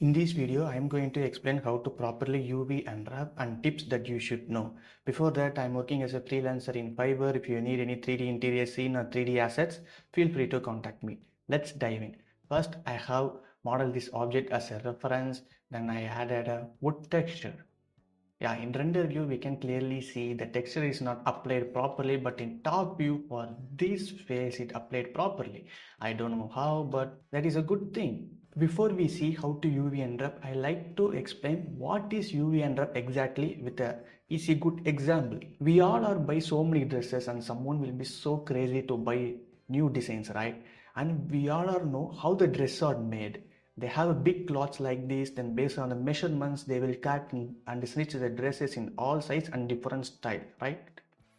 In this video, I am going to explain how to properly UV unwrap and tips that you should know. Before that, I am working as a freelancer in Fiverr. If you need any 3D interior scene or 3D assets, feel free to contact me. Let's dive in. First, I have modeled this object as a reference. Then I added a wood texture. Yeah, in render view, we can clearly see the texture is not applied properly, but in top view for this face, it applied properly. I don't know how, but that is a good thing. Before we see how to UV unwrap, I like to explain what is UV unwrap exactly with a easy good example. We all are buy so many dresses and someone will be so crazy to buy new designs, right? And we all are know how the dress are made. They have a big cloths like this, then based on the measurements they will cut and stitch the dresses in all size and different style, right?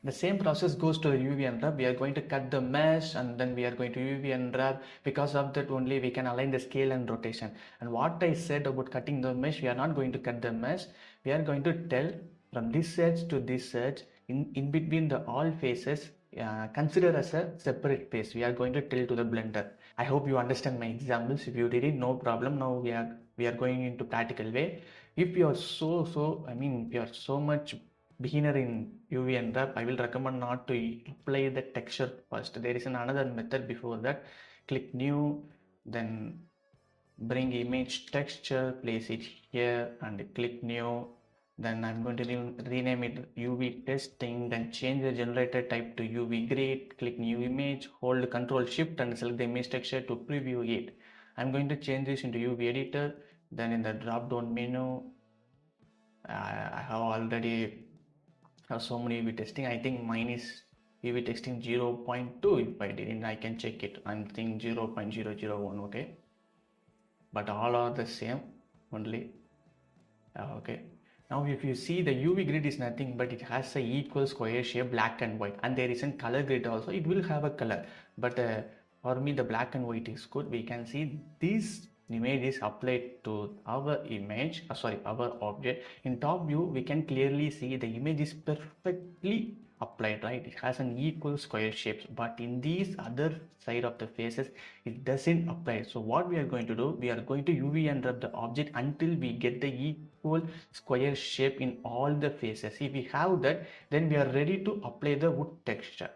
The same process goes to the UV unwrap. We are going to cut the mesh and then we are going to UV unwrap. Because of that only we can align the scale and rotation. And what I said about cutting the mesh, we are not going to cut the mesh. We are going to tell from this edge to this edge, in between the all faces, consider as a separate face. We are going to tell to the blender. I hope you understand my examples. If you didn't, no problem. Now we are going into practical way. If you are if you are so much beginner in UV unwrap, I will recommend not to apply the texture first. There is another method before that. Click new, then bring image texture, place it here and click new. Then I'm going to rename it UV testing, then change the generator type to UV grid, click new image, hold Ctrl Shift and select the image texture to preview it. I'm going to change this into UV editor. Then in the drop down menu, I have already have so many UV testing. I think mine is UV testing 0.2. If I didn't, I can check it. I'm thinking 0.001. Okay, but all are the same only. Okay, now if you see, the UV grid is nothing but it has a equal square shape, black and white, and there is a color grid also. It will have a color, but for me the black and white is good. We can see this image is applied to our image, our object. In top view we can clearly see the image is perfectly applied, right? It has an equal square shapes, but in these other side of the faces it doesn't apply. So what we are going to do, we are going to UV unwrap the object until we get the equal square shape in all the faces. If we have that, then we are ready to apply the wood texture.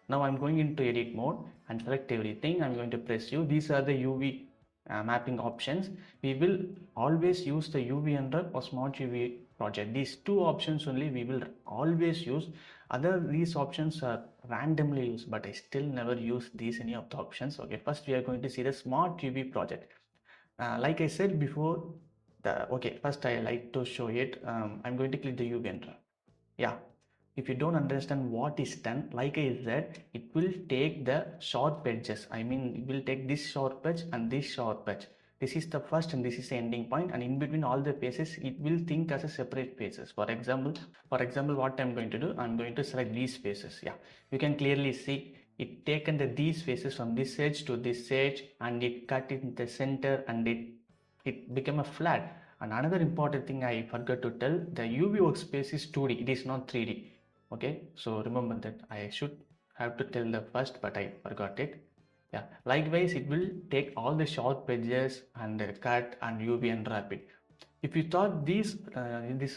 Now I'm going into edit mode and select everything. I'm going to press U. These are the UV mapping options. We will always use the UV unwrap or smart UV project. These two options only we will always use. These options are randomly used, but I still never use these any of the options. Okay, first we are going to see the smart UV project. Like I said before, first I like to show it. I'm going to click the UV unwrap. Yeah, if you don't understand what is done, like I said, it will take the sharp edges. I mean, it will take this sharp edge and this sharp edge. This is the first and this is the ending point, and in between all the faces it will think as a separate faces. For example, what I'm going to do, I'm going to select these faces. Yeah, you can clearly see it taken these faces from this edge to this edge and it cut in the center and it became a flat. And another important thing I forgot to tell, the UV workspace is 2D, it is not 3D. Okay, so remember that. I should have to tell the first, but I forgot it. Yeah, likewise it will take all the sharp edges and cut and UV unwrap it. If you thought this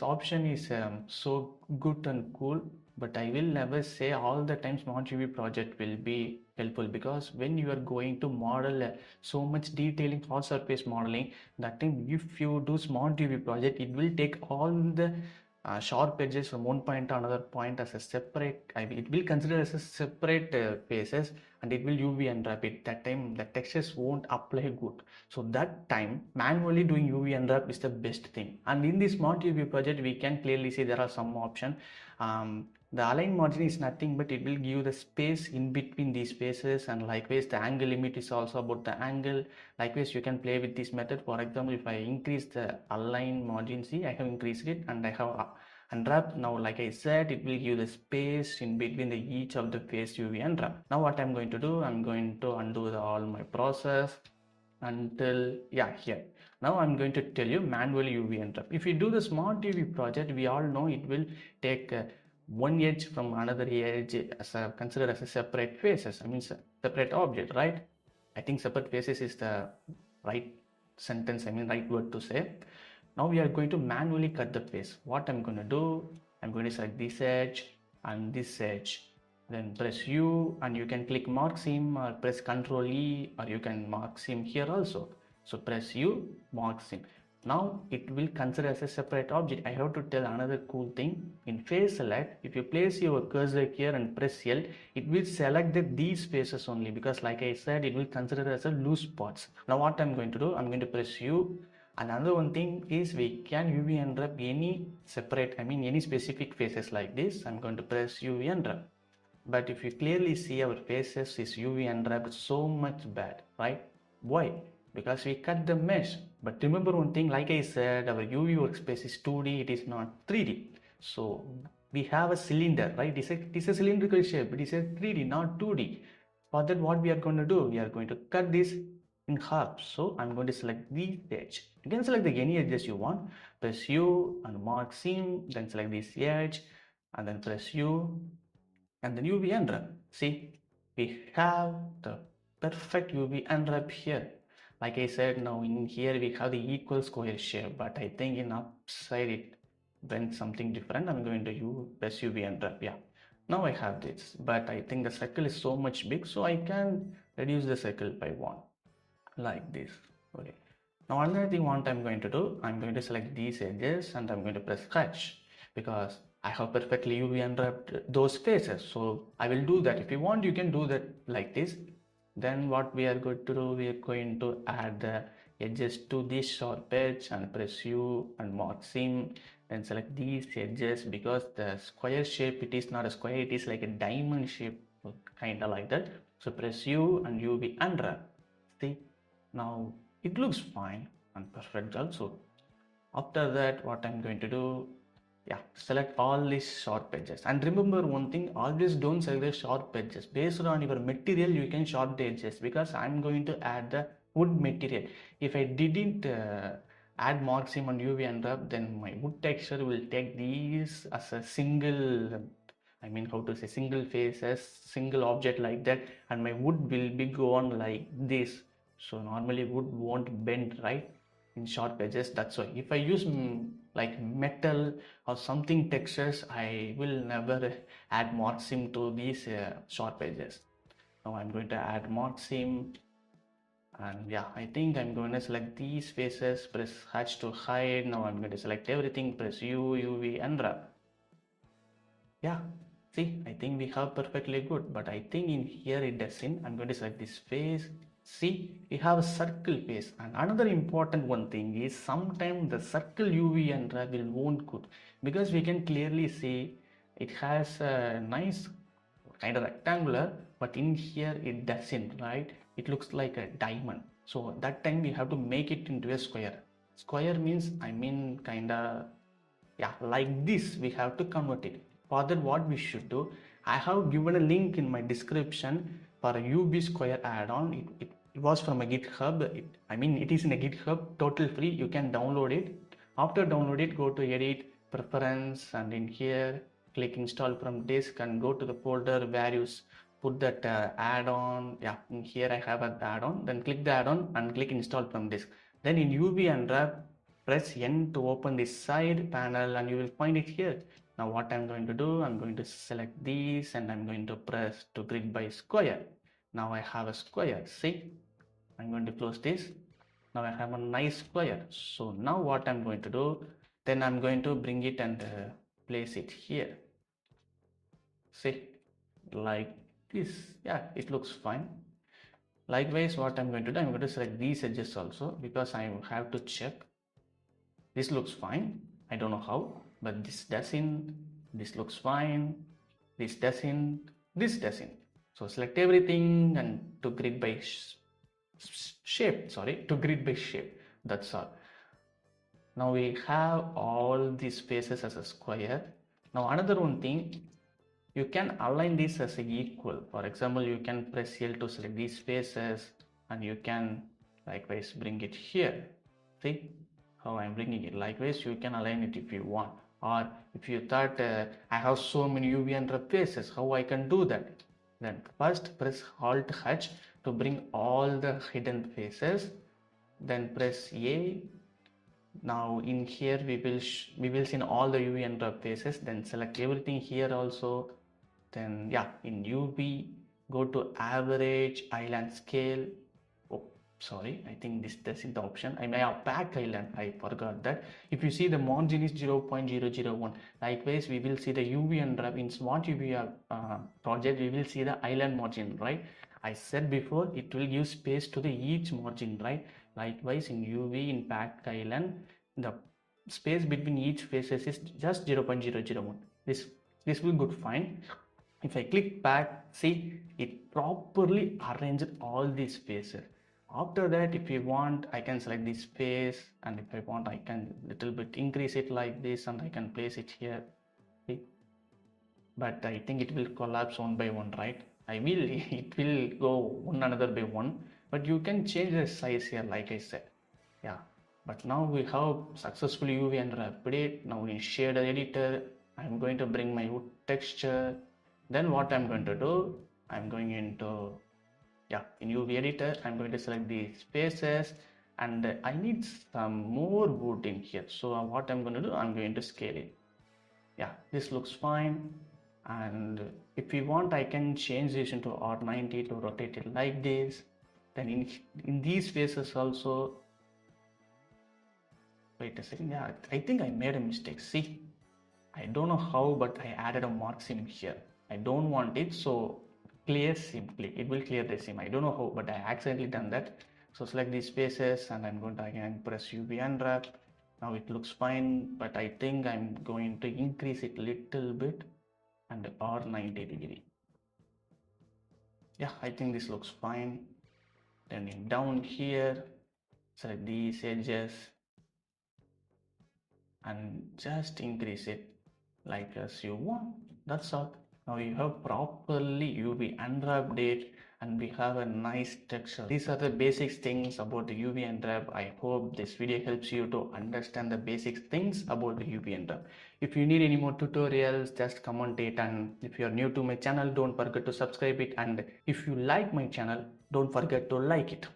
option is so good and cool, but I will never say all the time smart UV project will be helpful, because when you are going to model so much detailing for surface modeling, that time if you do smart UV project, it will take all the sharp edges from one point to another point as a separate. It will consider as a separate faces, and it will UV unwrap it. That time the textures won't apply good. So that time manually doing UV unwrap is the best thing. And in this smart UV project, we can clearly see there are some options. The align margin is nothing but it will give the space in between these spaces, and likewise the angle limit is also about the angle. Likewise you can play with this method. For example, if I increase the align margin, see I have increased it and I have unwrap. Now like I said, it will give the space in between each of the face UV unwrap. Now what I'm going to do, I'm going to undo all my process until here. Now I'm going to tell you manually UV unwrap. If you do the smart UV project, we all know it will take one edge from another edge as considered as a separate faces. I mean separate object, right? I think separate faces is the right sentence, right word to say. Now we are going to manually cut the face. What I'm going to do, I'm going to select this edge and this edge, then press U, and you can click mark seam or press Ctrl E, or you can mark seam here also. So press U, mark seam. Now it will consider as a separate object. I have to tell another cool thing. In face select, if you place your cursor here and press L, it will select these faces only, because like I said, it will consider as a loose spots. Now what I'm going to do, I'm going to press U. Another one thing is we can UV unwrap any separate, any specific faces like this. I'm going to press UV unwrap. But if you clearly see our faces is UV unwrapped so much bad, right? Why? Because we cut the mesh. But remember one thing, like I said, our UV workspace is 2D, it is not 3D. So we have a cylinder, right? It is a cylindrical shape, it is a 3D, not 2D. For that, what we are going to do, we are going to cut this in half. So I'm going to select the edge. You can select any edges you want. Press U and mark seam, then select this edge, and then press U, and then UV unwrap. See, we have the perfect UV unwrap here. Like I said, now in here we have the equal square shape, but I think in upside it went something different. I'm going to press UV unwrap. Yeah, now I have this, but I think the circle is so much big, so I can reduce the circle by 1, like this. Okay. Now another thing what I'm going to do, I'm going to select these edges and I'm going to press H, because I have perfectly UV unwrapped those faces. So I will do that. If you want, you can do that like this. Then what we are going to do, we are going to add the edges to this sharp edge and press U and mark seam. Then select these edges, because the square shape, it is not a square, it is like a diamond shape, kind of like that. So press U and UV unwrap. See, now it looks fine and perfect also. After that, what I'm going to do, yeah, select all these sharp edges, and remember one thing, always don't select the sharp edges. Based on your material you can sharp the edges, because I'm going to add the wood material. If I didn't add mark seam on UV unwrap, then my wood texture will take these as a single, how to say, single faces, single object like that, and my wood will be gone like this. So normally wood won't bend, right, in sharp edges. That's why if I use like metal or something textures, I will never add mark seam to these sharp edges. Now I'm going to add mark seam, and yeah, I think I'm going to select these faces, press H to hide. Now I'm going to select everything, press U, UV, unwrap. Yeah, see, I think we have perfectly good, but I think in here it doesn't. I'm going to select this face. See, we have a circle face, and another important one thing is sometimes the circle UV unwrap will won't good, because we can clearly see it has a nice kind of rectangular, but in here it doesn't, right? It looks like a diamond. So that time we have to make it into a square. Square means, kind of, yeah, like this we have to convert it. For that, what we should do, I have given a link in my description for a UB square add-on. It was from a GitHub. It is in a GitHub, total free. You can download it. After download it, go to edit, preference, and in here click install from disk and go to the folder where you put that add-on. Yeah, in here I have an add-on. Then click the add-on and click install from disk. Then in UV unwrap, press N to open this side panel and you will find it here. Now what I'm going to do, I'm going to select these and I'm going to press to grid by square. Now I have a square. See, I'm going to close this. Now I have a nice square. So now what I'm going to do, then I'm going to bring it and place it here. See, like this. Yeah, it looks fine. Likewise, what I'm going to do, I'm going to select these edges also, because I have to check. This looks fine. I don't know how, but this doesn't. This looks fine. This doesn't. This doesn't. So select everything and to grid by shape. Sorry, to grid by shape. That's all. Now we have all these faces as a square. Now another one thing, you can align this as equal. For example, you can press L to select these faces, and you can likewise bring it here. See how I'm bringing it. Likewise, you can align it if you want. Or if you thought I have so many UV unwrap faces, how I can do that? Then first press Alt H to bring all the hidden faces. then press A. Now in here we will see in all the UV unwrap faces, then select everything here also. Then yeah, in UV go to average island scale. Oh, sorry, I think this is the option. I may have back island, I forgot that. If you see the margin is 0.001. Likewise we will see the UV unwrap in smart UV project, we will see the island margin, right? I said before it will give space to the each margin, right? Likewise in UV in packed island, the space between each faces is just 0.001. This will good fine. If I click back, see it properly arranged all these spaces. After that, if you want, I can select this space, and if I want, I can little bit increase it like this, and I can place it here. See? But I think it will collapse one by one, right? It will go one another by one, but you can change the size here, like I said. Yeah, but now we have successfully UV and update. Now in shader editor, I'm going to bring my wood texture. Then what I'm going to do, I'm going into, yeah, in UV editor, I'm going to select the spaces, and I need some more wood in here. So what I'm going to do, I'm going to scale it. Yeah, this looks fine. And if you want, I can change this into R90 to rotate it like this. Then in these faces also, wait a second, yeah, I think I made a mistake. See, I don't know how, but I added a mark sim here. I don't want it, so clear simply. It will clear the sim. I don't know how, but I accidentally done that. So select these spaces, and I'm going to again press UV unwrap. Now it looks fine, but I think I'm going to increase it little bit and R90 degree. Yeah, I think this looks fine. Then in down here, select these edges and just increase it like as you want. That's all. Now you have properly UV unwrapped it, and we have a nice texture. These are the basic things about the UV unwrap. I hope this video helps you to understand the basic things about the UV unwrap. If you need any more tutorials, just comment it, and if you are new to my channel, don't forget to subscribe it, and if you like my channel, don't forget to like it.